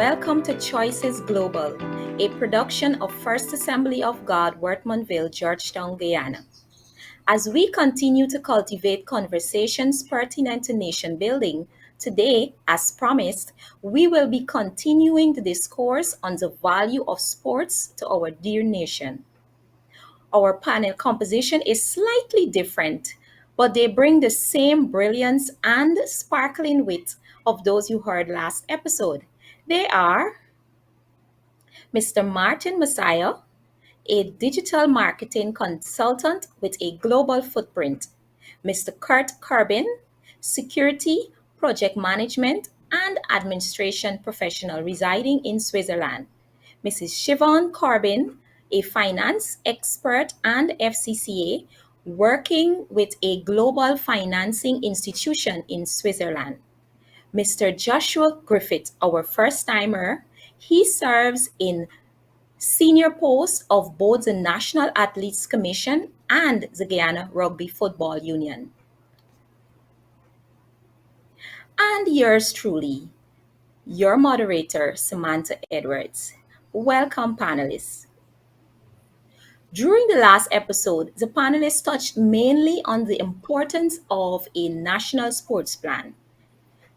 Welcome to Choices Global, a production of First Assembly of God, Wortmanville, Georgetown, Guyana. As we continue to cultivate conversations pertinent to nation building, today, as promised, we will be continuing the discourse on the value of sports to our dear nation. Our panel composition is slightly different, but they bring the same brilliance and sparkling wit of those you heard last episode. They are Mr. Martin Messiah, a digital marketing consultant with a global footprint, Mr. Kurt Corbin, security, project management, and administration professional residing in Switzerland, Mrs. Siobhan Corbin, a finance expert and FCCA working with a global financing institution in Switzerland. Mr. Joshua Griffith, our first timer, he serves in senior posts of both the National Athletes Commission and the Guyana Rugby Football Union. And yours truly, your moderator, Samantha Edwards. Welcome, panelists. During the last episode, the panelists touched mainly on the importance of a national sports plan.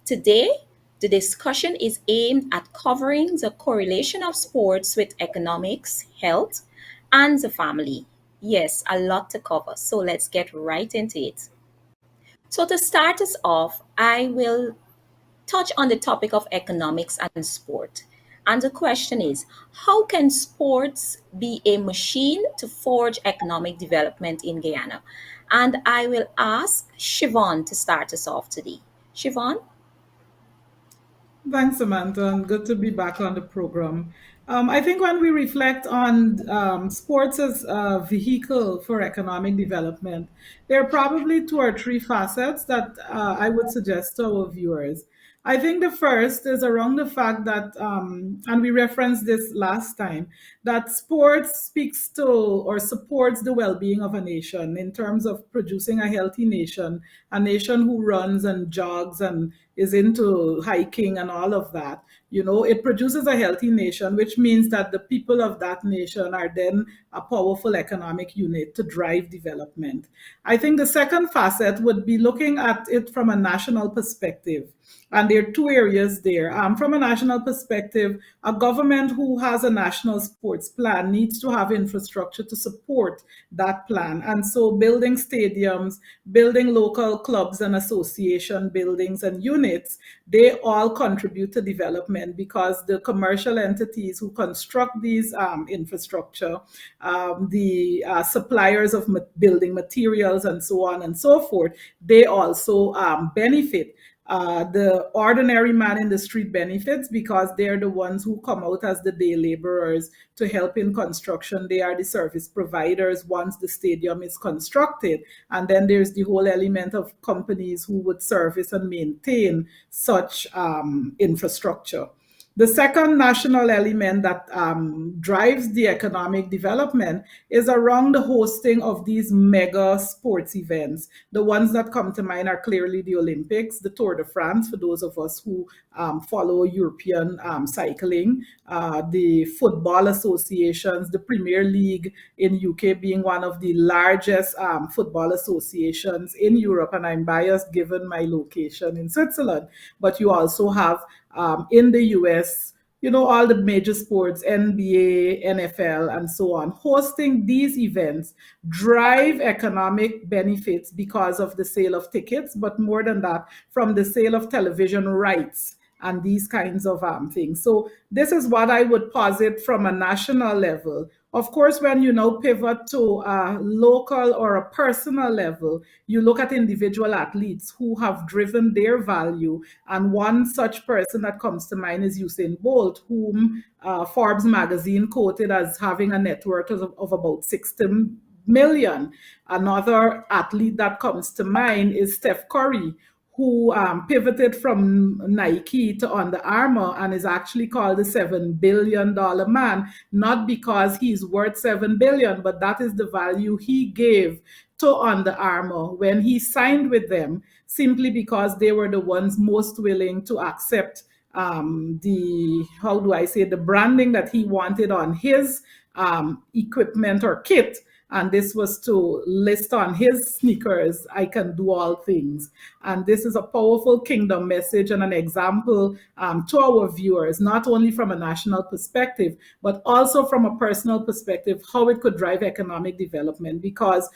Today, the discussion is aimed at covering the correlation of sports with economics, health, and the family. Yes, a lot to cover, so let's get right into it. So, to start us off, I will touch on the topic of economics and sport. And the question is, how can sports be a machine to forge economic development in Guyana? And I will ask Siobhan to start us off today. Siobhan? Thanks, Samantha, and good to be back on the program. I think when we reflect on sports as a vehicle for economic development, there are probably two or three facets that I would suggest to our viewers. I think the first is around the fact that, and we referenced this last time, that sports speaks to or supports the well being of a nation in terms of producing a nation who runs and jogs and is into hiking and all of that. It produces a healthy nation, which means that the people of that nation are then a powerful economic unit to drive development. I think the second facet would be looking at it from a national perspective. And there are two areas there. From a national perspective, a government who has a national sports plan needs to have infrastructure to support that plan. And so building stadiums, building local clubs and association buildings and units, they all contribute to development because the commercial entities who construct these infrastructure, the suppliers of building materials and so on and so forth, they also benefit. The ordinary man in the street benefits because they're the ones who come out as the day laborers to help in construction. They are the service providers once the stadium is constructed. And then there's the whole element of companies who would service and maintain such infrastructure. The second national element that drives the economic development is around the hosting of these mega sports events. The ones that come to mind are clearly the Olympics, the Tour de France, for those of us who follow European cycling, the football associations, the Premier League in UK being one of the largest football associations in Europe, and I'm biased given my location in Switzerland. But you also have in the US, all the major sports, NBA, NFL, and so on, hosting these events drive economic benefits because of the sale of tickets, but more than that, from the sale of television rights and these kinds of things. So this is what I would posit from a national level. Of course, when you now pivot to a local or a personal level, you look at individual athletes who have driven their value. And one such person that comes to mind is Usain Bolt, whom Forbes magazine quoted as having a net worth of about 60 million. Another athlete that comes to mind is Steph Curry, who pivoted from Nike to Under Armour and is actually called the $7 billion man, not because he's worth 7 billion, but that is the value he gave to Under Armour when he signed with them, simply because they were the ones most willing to accept the, how do I say, the branding that he wanted on his equipment or kit. And this was to list on his sneakers, I can do all things. And this is a powerful kingdom message and an example to our viewers, not only from a national perspective, but also from a personal perspective, how it could drive economic development. Because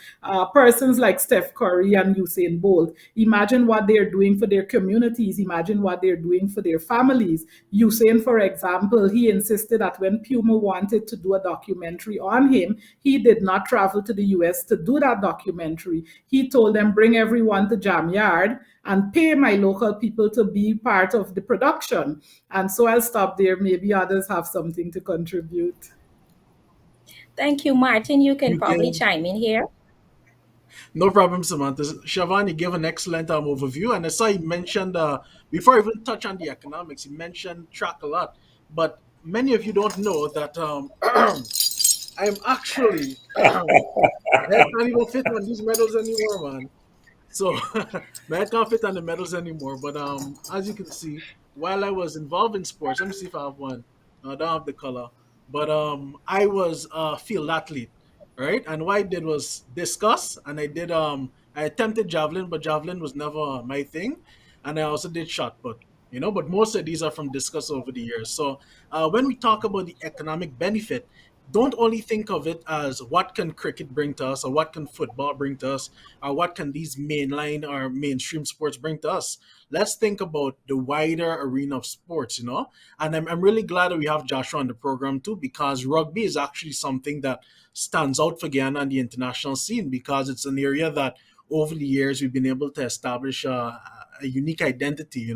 persons like Steph Curry and Usain Bolt, imagine what they're doing for their communities, imagine what they're doing for their families. Usain, for example, he insisted that when Puma wanted to do a documentary on him, he did not travel to the US to do that documentary. He told them, bring everyone to Jam Yard and pay my local people to be part of the production. And so I'll stop there. Maybe others have something to contribute. Thank you, Martin. You can You probably can. chime in here. No problem, Samantha. Siobhan, you gave an excellent overview. And I saw you mentioned, before I even touch on the economics, you mentioned track a lot. But many of you don't know that I'm actually, I can't even fit on these medals anymore, man. So man, I can't fit on the medals anymore. But as you can see, while I was involved in sports, let me see if I have one. No, I don't have the color. But I was a field athlete, right? And what I did was discus, and I attempted javelin, but javelin was never my thing. And I also did shot put. But most of these are from discuss over the years. So when we talk about the economic benefit, don't only think of it as what can cricket bring to us or what can football bring to us or what can these mainline or mainstream sports bring to us. Let's think about the wider arena of sports, And I'm really glad that we have Joshua on the program too, because rugby is actually something that stands out for Guyana on the international scene because it's an area that over the years we've been able to establish a unique identity,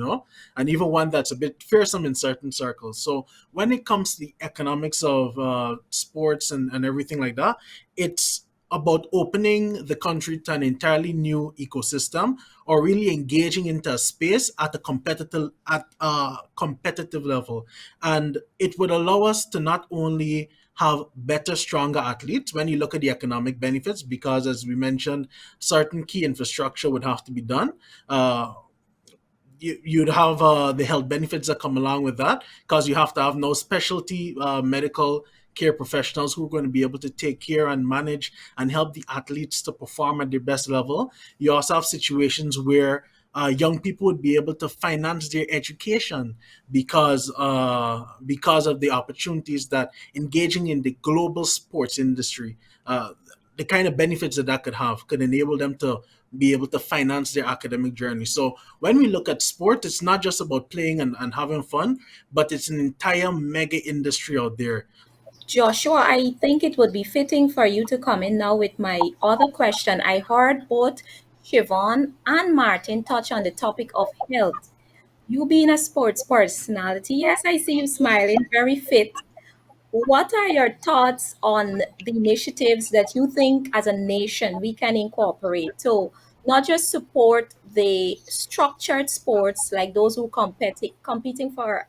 and even one that's a bit fearsome in certain circles. So when it comes to the economics of sports and everything like that, it's about opening the country to an entirely new ecosystem or really engaging into a space at a competitive level. And it would allow us to not only have better, stronger athletes when you look at the economic benefits, because as we mentioned, certain key infrastructure would have to be done. You'd have the health benefits that come along with that because you have to have no specialty medical care professionals who are going to be able to take care and manage and help the athletes to perform at their best level. You also have situations where young people would be able to finance their education because of the opportunities that engaging in the global sports industry, the kind of benefits that could have could enable them to be able to finance their academic journey. So when we look at sport, it's not just about playing and having fun, but it's an entire mega industry out there. Joshua, I think it would be fitting for you to come in now with my other question. I heard both Siobhan and Martin touch on the topic of health. You being a sports personality, yes, I see you smiling, very fit. What are your thoughts on the initiatives that you think as a nation we can incorporate to not just support the structured sports like those who competing for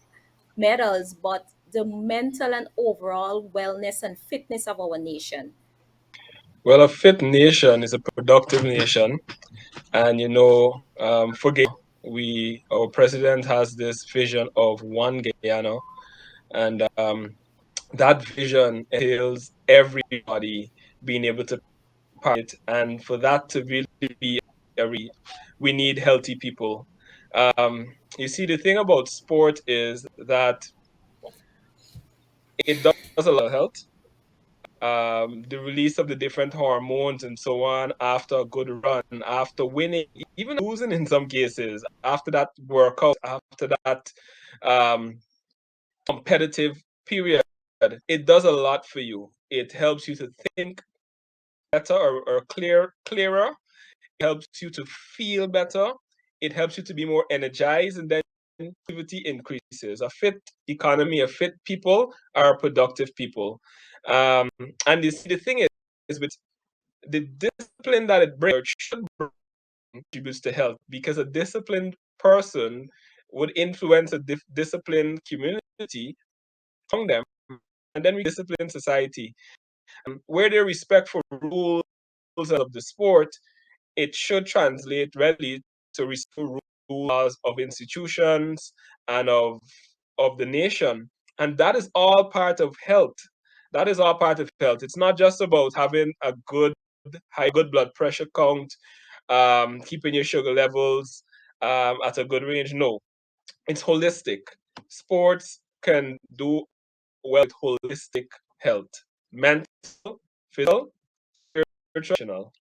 medals, but the mental and overall wellness and fitness of our nation? Well, a fit nation is a productive nation, and for our president has this vision of one Guyana, and that vision entails everybody being able to participate, and for that to really be we need healthy people. You see, the thing about sport is that it does allow health, the release of the different hormones and so on after a good run, after winning, even losing in some cases, after that workout, after that um, competitive period. It does a lot for you. It helps you to think better or clearer. It helps you to feel better. It helps you to be more energized, and then activity increases. A fit economy, a fit people are productive people. Um, and the thing is with the discipline that it brings should bring contributes to health, because a disciplined person would influence a disciplined community among them, and then we discipline society. Where they respect for rules of the sport, it should translate readily to respect rules laws of institutions and of the nation. And that is all part of health. That is all part of health. It's not just about having a good blood pressure count, keeping your sugar levels at a good range. No, it's holistic. Sports can do well with holistic health, mental, physical, spiritual, emotional.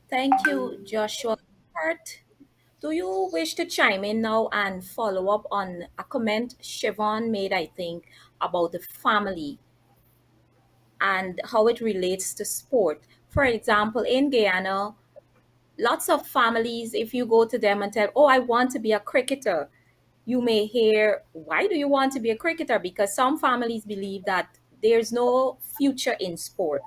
Thank you, Joshua. Kurt, do you wish to chime in now and follow up on a comment Siobhan made, I think, about the family and how it relates to sport? For example, in Guyana, lots of families, if you go to them and tell, oh, I want to be a cricketer, you may hear, why do you want to be a cricketer? Because some families believe that there's no future in sport.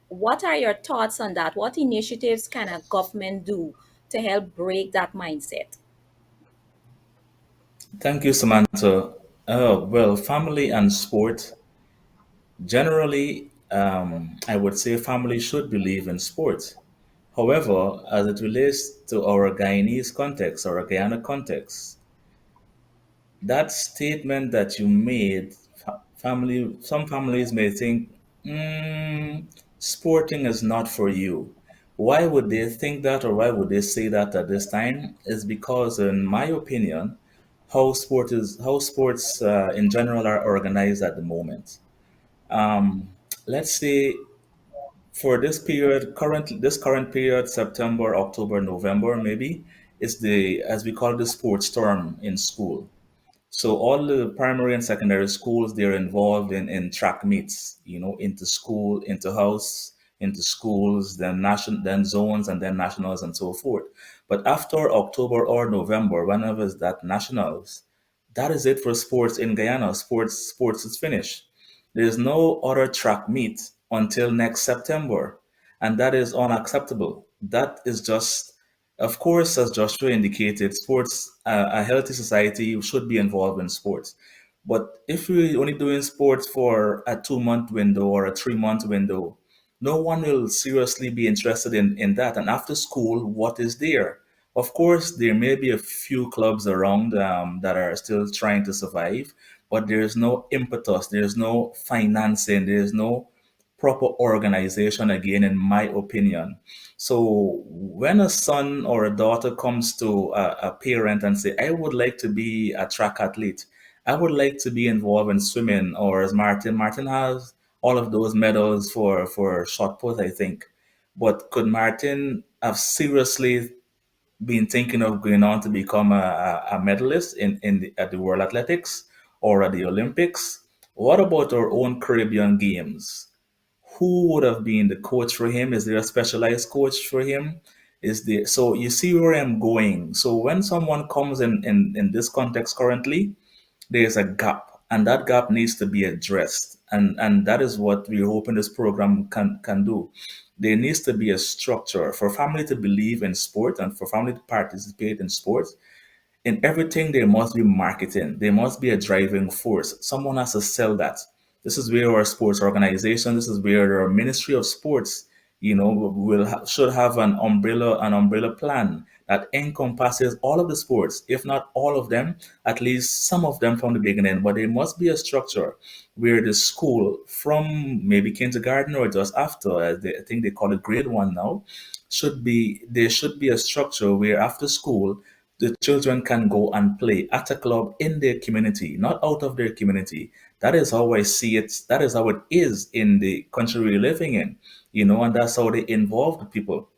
What are your thoughts on that? What initiatives can a government do to help break that mindset? Thank you, Samantha. Well, family and sport. Generally, I would say family should believe in sport. However, as it relates to our Guyanese context or a Guyana context, that statement that you made, some families may think, sporting is not for you. Why would they think that, or why would they say that at this time? Is because, in my opinion, how sports in general are organized at the moment. Um, let's say for this current period, September, October, November, maybe is the as we call the sports term in school. So all the primary and secondary schools, they're involved in track meets, into school, into house, into schools, then zones, and then nationals and so forth. But after October or November, whenever it's that nationals, that is it for sports in Guyana. Sports is finished. There's no other track meet until next September, and that is unacceptable. That is just, of course, as Joshua indicated, sports, a healthy society should be involved in sports. But if we're only doing sports for a 2 month window or a 3 month window, no one will seriously be interested in that. And after school, what is there? Of course, there may be a few clubs around that are still trying to survive, but there's no impetus, there's no financing, there's no proper organization, again, in my opinion. So when a son or a daughter comes to a parent and say, I would like to be a track athlete, I would like to be involved in swimming, or as Martin has all of those medals for shot put, I think. But could Martin have seriously been thinking of going on to become a medalist at the World Athletics or at the Olympics? What about our own Caribbean Games? Who would have been the coach for him? Is there a specialized coach for him? So you see where I'm going. So when someone comes in this context currently, there's a gap, and that gap needs to be addressed. And that is what we're hoping this program can do. There needs to be a structure for family to believe in sport and for family to participate in sports. In everything, there must be marketing. There must be a driving force. Someone has to sell that. This is where our sports organization, this is where our Ministry of Sports, should have an umbrella plan that encompasses all of the sports, if not all of them, at least some of them from the beginning. But there must be a structure where the school, from maybe kindergarten or just after, I think they call it grade 1 now, there should be a structure where after school the children can go and play at a club in their community, not out of their community. That is how I see it. That is how it is in the country we're living in, and that's how they involve the people.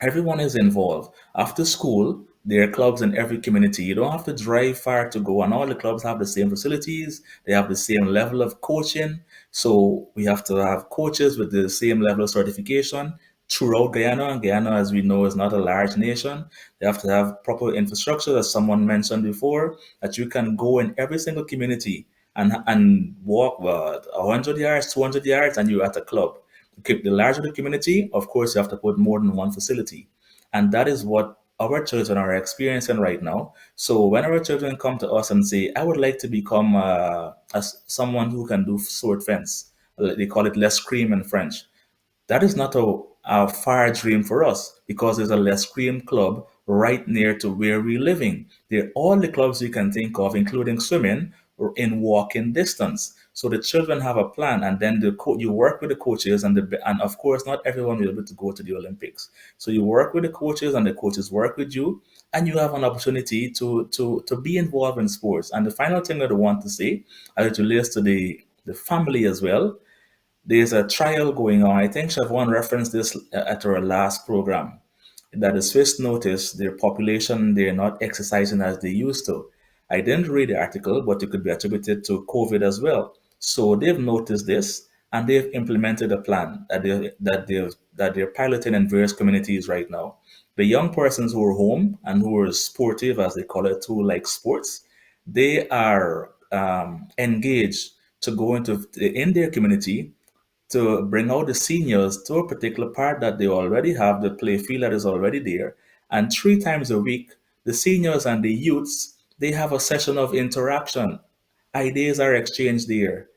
Everyone is involved. After school, there are clubs in every community. You don't have to drive far to go, and all the clubs have the same facilities. They have the same level of coaching. So we have to have coaches with the same level of certification throughout Guyana. And Guyana, as we know, is not a large nation. They have to have proper infrastructure, as someone mentioned before, that you can go in every single community and walk 100 yards, 200 yards, and you're at a club. The larger the community, of course, you have to put more than one facility. And that is what our children are experiencing right now. So when our children come to us and say, I would like to become someone who can do sword fence, they call it l'escrime in French. That is not a a far dream for us because there's a Les Cream club right near to where we're living. There all the clubs you can think of, including swimming, are in walking distance. So the children have a plan, and then you work with the coaches, and of course, not everyone will be able to go to the Olympics. So you work with the coaches, and the coaches work with you, and you have an opportunity to be involved in sports. And the final thing that I want to say, as it relates to the family as well, there's a trial going on. I think Siobhan referenced this at our last program that the Swiss noticed their population, they're not exercising as they used to. I didn't read the article, but it could be attributed to COVID as well. So they've noticed this and they've implemented a plan that they're piloting in various communities right now. The young persons who are home and who are sportive, as they call it, who like sports, they are engaged to go into in their community to bring out the seniors to a particular part that they already have, the play field that is already there. And 3 times a week, the seniors and the youths, they have a session of interaction. Ideas are exchanged there.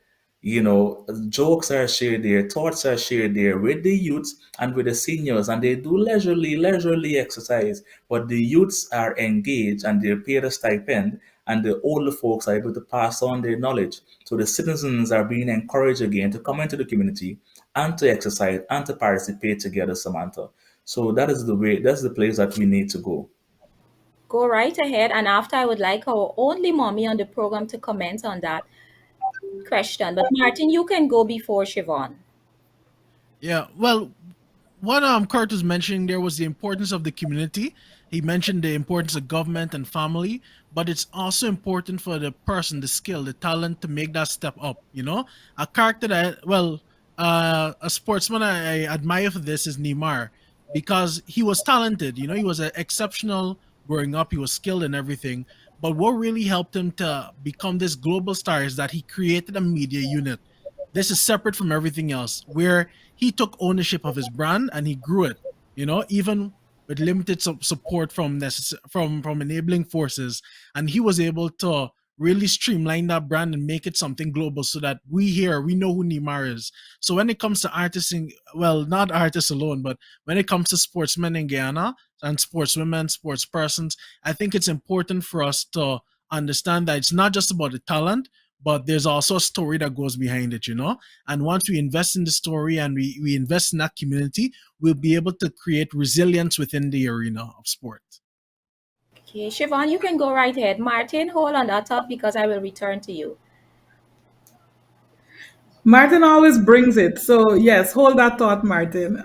Jokes are shared there, thoughts are shared there with the youths and with the seniors, and they do leisurely exercise. But the youths are engaged and they're paid a stipend, and the older folks are able to pass on their knowledge. So the citizens are being encouraged again to come into the community and to exercise and to participate together, Samantha. So that's the place that we need to go. Go right ahead, and after I would like our only mommy on the program to comment on that question. But Martin, you can go before Siobhan. Yeah, well, what Kurt was mentioning there was the importance of the community. He mentioned the importance of government and family, but it's also important for the person, the skill, the talent to make that step up. A character a sportsman I admire for this is Neymar because he was talented. He was exceptional growing up. He was skilled in everything. But what really helped him to become this global star is that he created a media unit. This is separate from everything else, where he took ownership of his brand and he grew it. Even with limited support from enabling forces, and he was able to really streamline that brand and make it something global, so that we know who Neymar is. So when it comes to artists, well, not artists alone, but when it comes to sportsmen in Guyana and sportswomen, sports persons, I think it's important for us to understand that it's not just about the talent, but there's also a story that goes behind it. And once we invest in the story and we invest in that community, we'll be able to create resilience within the arena of sport. Okay, Siobhan, you can go right ahead. Martin, hold on that thought because I will return to you. Martin always brings it. So, yes, hold that thought, Martin.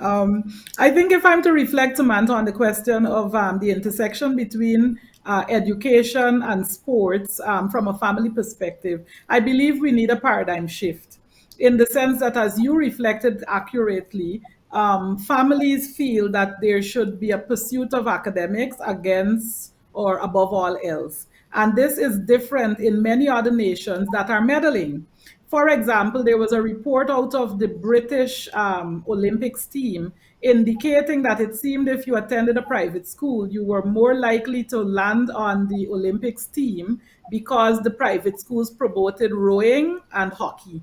I think if I'm to reflect, Samantha, on the question of the intersection between education and sports from a family perspective, I believe we need a paradigm shift in the sense that, as you reflected accurately, families feel that there should be a pursuit of academics against or above all else. And this is different in many other nations that are meddling. For example, there was a report out of the British Olympics team indicating that it seemed if you attended a private school, you were more likely to land on the Olympics team because the private schools promoted rowing and hockey.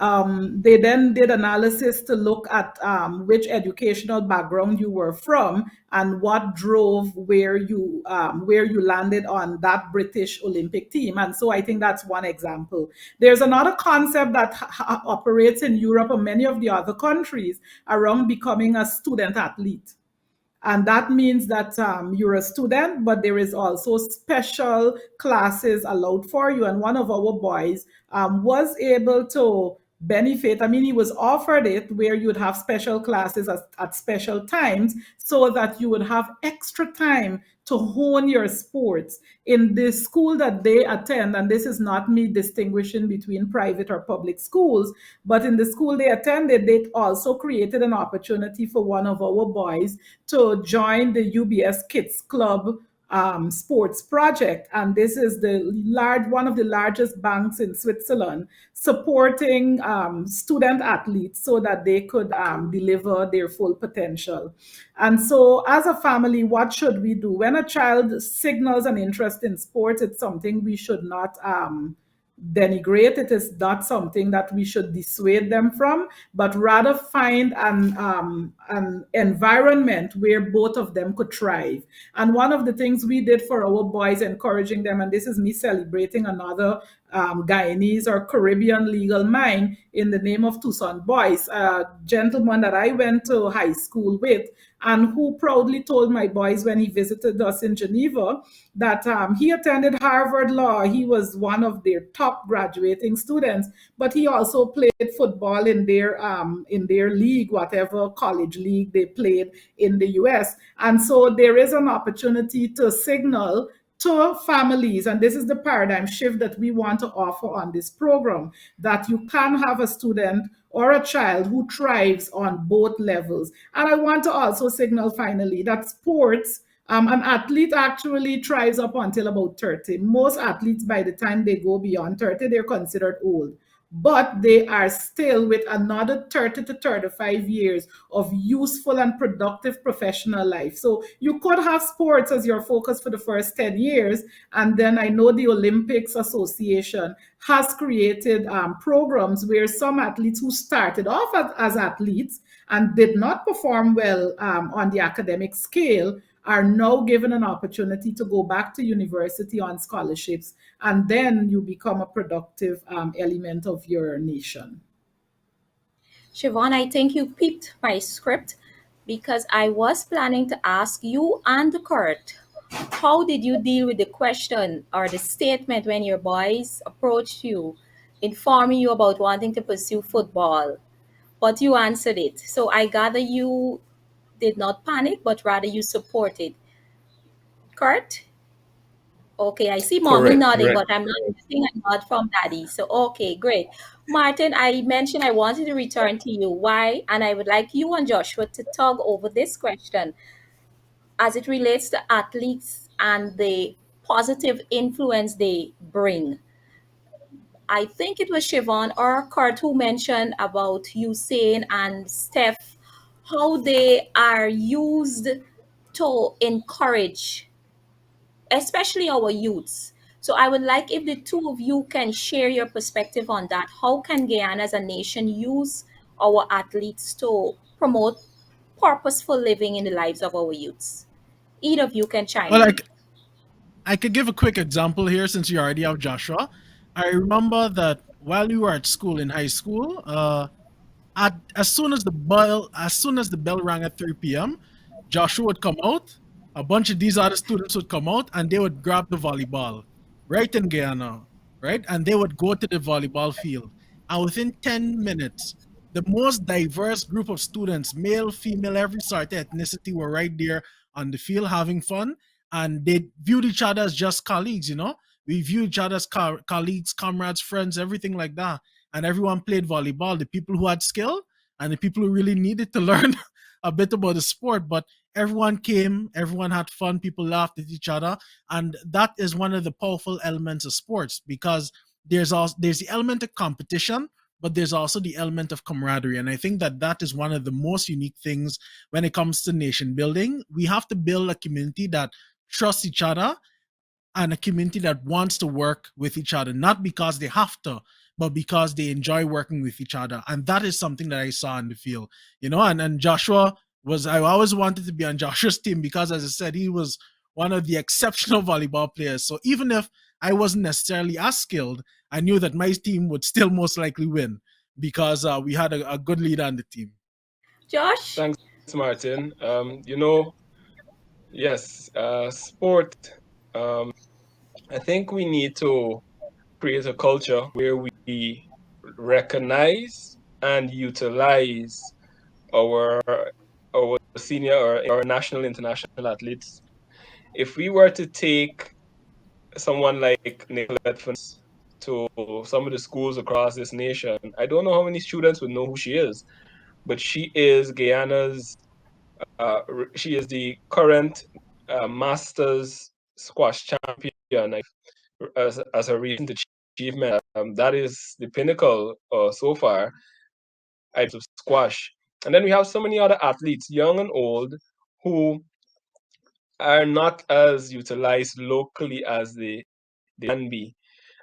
They then did analysis to look at which educational background you were from and what drove where you landed on that British Olympic team. And so I think that's one example. There's another concept that operates in Europe and many of the other countries around becoming a student athlete. And that means that you're a student, but there is also special classes allowed for you. And one of our boys was able to benefit. I mean, he was offered it where you'd have special classes at special times so that you would have extra time to hone your sports in the school that they attend. And this is not me distinguishing between private or public schools, but in the school they attended, they also created an opportunity for one of our boys to join the UBS Kids Club sports project. And this is one of the largest banks in Switzerland supporting student athletes so that they could deliver their full potential. And so, as a family, what should we do? When a child signals an interest in sports, it's something we should not denigrate. It is not something that we should dissuade them from, but rather find an environment where both of them could thrive. And one of the things we did for our boys, encouraging them, and this is me celebrating another Guyanese or Caribbean legal mind in the name of Tucson Boys, a gentleman that I went to high school with, and who proudly told my boys when he visited us in Geneva that he attended Harvard Law. He was one of their top graduating students, but he also played football in their league, whatever college league they played in the U.S. And so there is an opportunity to signal to families, and this is the paradigm shift that we want to offer on this program, that you can have a student or a child who thrives on both levels. And I want to also signal finally that sports, an athlete actually thrives up until about 30. Most athletes, by the time they go beyond 30, they're considered old. But they are still with another 30 to 35 years of useful and productive professional life. So you could have sports as your focus for the first 10 years. And then I know the Olympics Association has created programs where some athletes who started off as athletes and did not perform well on the academic scale are now given an opportunity to go back to university on scholarships, and then you become a productive element of your nation. Siobhan, I think you peeped my script because I was planning to ask you and Kurt, how did you deal with the question or the statement when your boys approached you, informing you about wanting to pursue football? But you answered it. So I gather you did not panic, but rather you supported. Kurt? Okay, I see mommy Correct, nodding, correct. but I'm not getting a nod from daddy. So, okay, great. Martin, I mentioned I wanted to return to you. Why? And I would like you and Joshua to talk over this question as it relates to athletes and the positive influence they bring. I think it was Siobhan or Kurt who mentioned about Usain and Steph, how they are used to encourage especially our youths. So I would like if the two of you can share your perspective on that. How can Guyana as a nation use our athletes to promote purposeful living in the lives of our youths? Either of you can chime Well, in. I could give a quick example here since you already have Joshua. I remember that while we were at school in high school, as soon as the bell rang at 3 p.m., Joshua would come out, a bunch of these other students would come out, and they would grab the volleyball right in Guyana, right? And they would go to the volleyball field. And within 10 minutes, the most diverse group of students, male, female, every sort of ethnicity, were right there on the field having fun. And they viewed each other as just colleagues, you know? We viewed each other as colleagues, comrades, friends, everything like that, and everyone played volleyball. The people who had skill and the people who really needed to learn a bit about the sport. But everyone came, everyone had fun, people laughed at each other, and that is one of the powerful elements of sports because there's the element of competition, but there's also the element of camaraderie, and I think that that is one of the most unique things when it comes to nation building. We have to build a community that trusts each other and a community that wants to work with each other, not because they have to, but because they enjoy working with each other. And that is something that I saw in the field, you know, and Joshua I always wanted to be on Joshua's team because, as I said, he was one of the exceptional volleyball players. So even if I wasn't necessarily as skilled, I knew that my team would still most likely win because we had a good leader on the team. Josh? Thanks, Martin. Yes, sport. Um, I think we need to create a culture where we recognize and utilize our senior or our national international athletes. If we were to take someone like Nicolette to some of the schools across this nation, I don't know how many students would know who she is, but she is Guyana's. She is the current Masters squash champion. As a recent achievement, that is the pinnacle so far. I of squash, and then we have so many other athletes, young and old, who are not as utilized locally as they can be.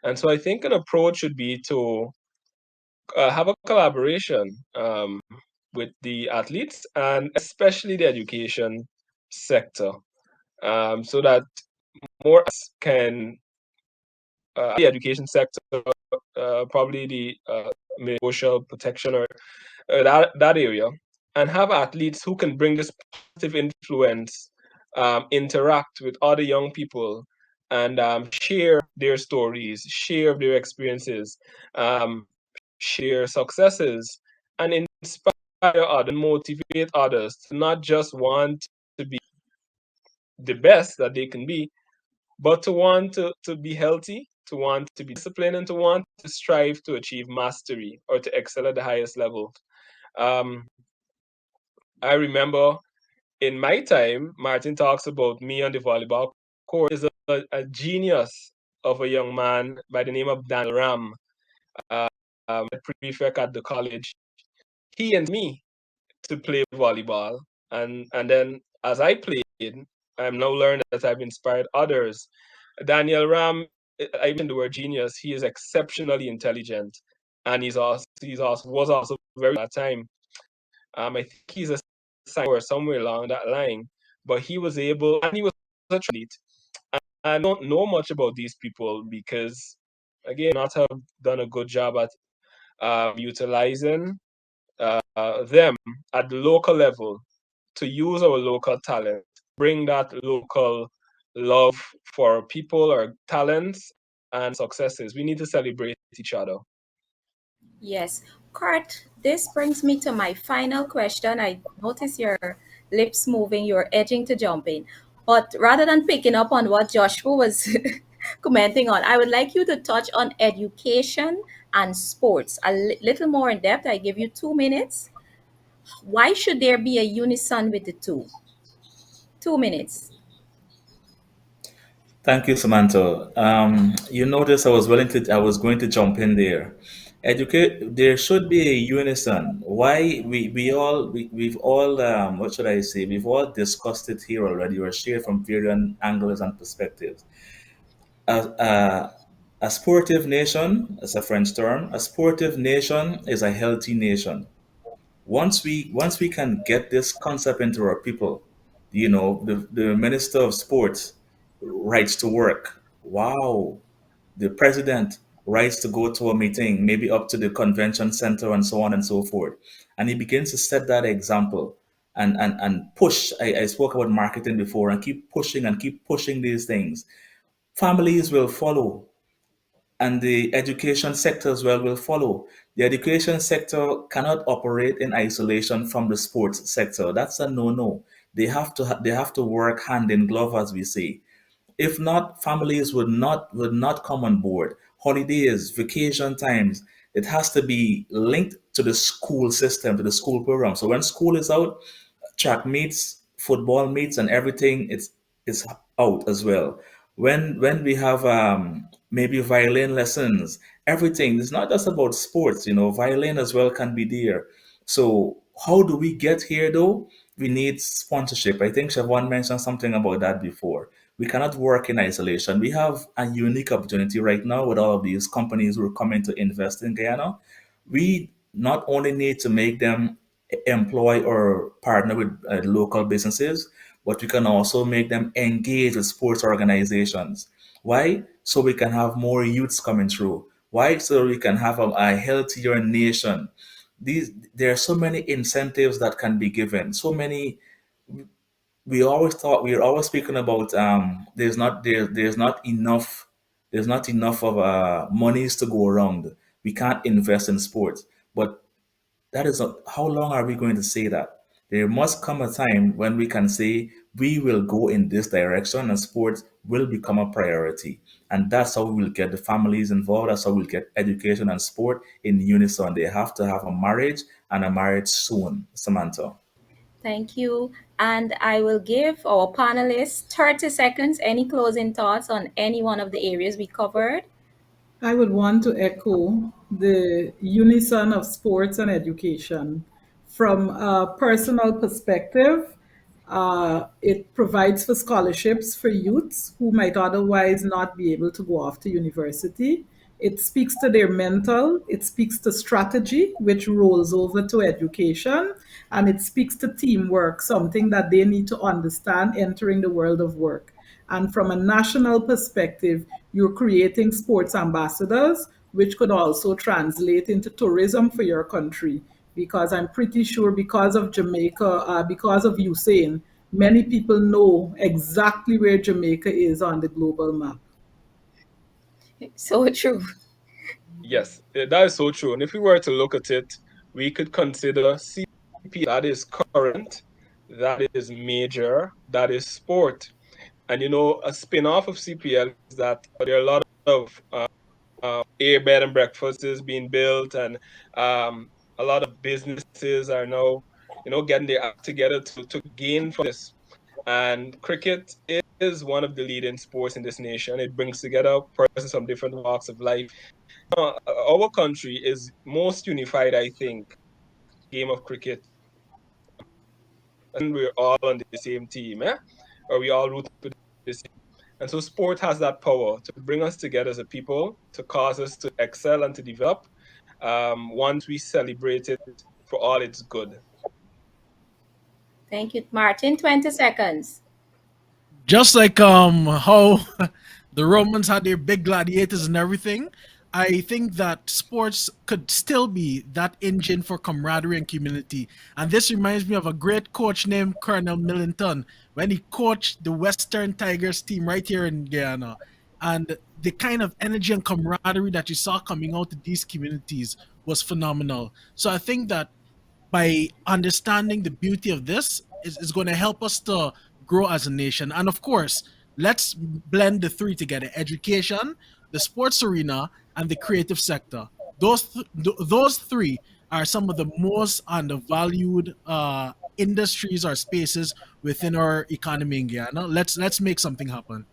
And so I think an approach should be to have a collaboration with the athletes and especially the education sector, so that more can the education sector, probably the social protection or that area, and have athletes who can bring this positive influence, interact with other young people, and share their stories, share their experiences, share successes, and inspire others, and motivate others to not just want to be the best that they can be, but to want to be healthy, to want to be disciplined, and to want to strive to achieve mastery or to excel at the highest level. Um, I remember in my time, Martin talks about me on the volleyball court. Is a genius of a young man by the name of Daniel Ram, a prefect at the college. He and me to play volleyball, and then as I played, I'm now learned that I've inspired others. Daniel Ram, I mentioned the word genius. He is exceptionally intelligent, and he's also was also very at that time. I think he's a scientist or somewhere along that line, but he was able, and he was a athlete. I don't know much about these people because, again, not have done a good job at utilizing them at the local level to use our local talent, bring that local love for people or talents and successes. We need to celebrate each other. Yes. Kurt, this brings me to my final question. I notice your lips moving, you're edging to jump in. But rather than picking up on what Joshua was commenting on, I would like you to touch on education and sports a little more in depth. I give you 2 minutes. Why should there be a unison with the two? 2 minutes. Thank you, Samantha. You notice I was going to jump in there. Educate. There should be a unison. Why we've all what should I say? We've all discussed it here already, or shared from various angles and perspectives. A, a sportive nation, as a French term, a sportive nation is a healthy nation. Once we can get this concept into our people, the minister of sports rights to work. Wow, the president rights to go to a meeting, maybe up to the convention center and so on and so forth. And he begins to set that example and push. I spoke about marketing before, and keep pushing these things. Families will follow, and the education sector as well will follow. The education sector cannot operate in isolation from the sports sector. That's a no-no. They have to work hand in glove, as we say. If not, families would not come on board. Holidays, vacation times, it has to be linked to the school system, to the school program. So when school is out, track meets, football meets, and everything is out as well. When we have maybe violin lessons, everything. It's not just about sports. Violin as well can be there. So how do we get here though? We need sponsorship. I think Siobhan mentioned something about that before. We cannot work in isolation. We have a unique opportunity right now with all of these companies who are coming to invest in Guyana. We not only need to make them employ or partner with local businesses, but we can also make them engage with sports organizations. Why? So we can have more youths coming through. Why? So we can have a healthier nation. There are so many incentives that can be given. So many. We are always speaking about there's not enough of monies to go around. We can't invest in sports, but that is not, how long are we going to say that? There must come a time when we can say we will go in this direction and sports will become a priority. And that's how we will get the families involved. That's how we'll get education and sport in unison. They have to have a marriage and a marriage soon, Samantha. Thank you. And I will give our panelists 30 seconds. Any closing thoughts on any one of the areas we covered? I would want to echo the unison of sports and education. From a personal perspective, it provides for scholarships for youths who might otherwise not be able to go off to university. It speaks to their mental, it speaks to strategy, which rolls over to education, and it speaks to teamwork, something that they need to understand entering the world of work. And from a national perspective, you're creating sports ambassadors, which could also translate into tourism for your country. Because I'm pretty sure, because of Jamaica, because of Usain, many people know exactly where Jamaica is on the global map. So true. Yes, that is so true. And if we were to look at it, we could consider CPL, that is current, that is major, that is sport. And a spin-off of CPL is that there are a lot of air bed and breakfasts being built, and a lot of businesses are now, getting their act together to gain from this. And cricket is one of the leading sports in this nation. It brings together persons from different walks of life. Our country is most unified, I think, game of cricket, and we're all on the same team, or we all root for the same. And so sport has that power to bring us together as a people, to cause us to excel and to develop, once we celebrate it for all its good. Thank you, Martin. 20 seconds. Just like how the Romans had their big gladiators and everything, I think that sports could still be that engine for camaraderie and community. And this reminds me of a great coach named Colonel Millington when he coached the Western Tigers team right here in Guyana. And the kind of energy and camaraderie that you saw coming out of these communities was phenomenal. So I think that by understanding the beauty of this is going to help us to grow as a nation. And of course, let's blend the three together: education, the sports arena, and the creative sector. Those three are some of the most undervalued industries or spaces within our economy in Guyana. Let's make something happen.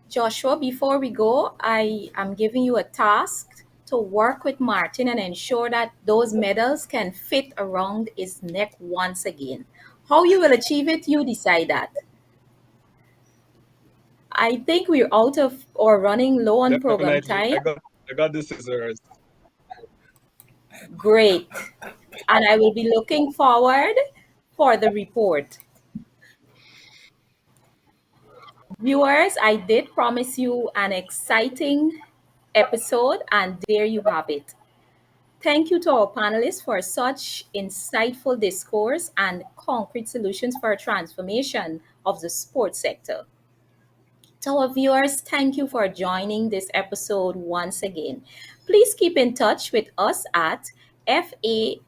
Joshua, before we go, I am giving you a task to work with Martin and ensure that those medals can fit around his neck once again. How you will achieve it, you decide that. I think we're out of or running low on program Definitely, time. I got the scissors. Great. And I will be looking forward for the report. Viewers, I did promise you an exciting episode, and there you have it. Thank you to our panelists for such insightful discourse and concrete solutions for transformation of the sports sector. To our viewers, thank you for joining this episode once again. Please keep in touch with us at faogw.org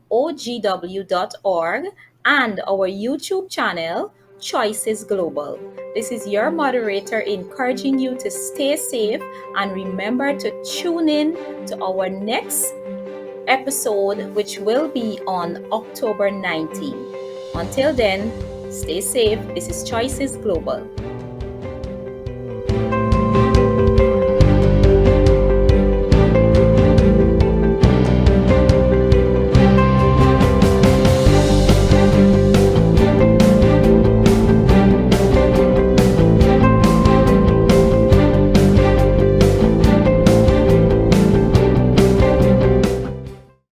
and our YouTube channel, Choices Global. This is your moderator encouraging you to stay safe and remember to tune in to our next episode, which will be on October 19th. Until then, stay safe. This is Choices Global.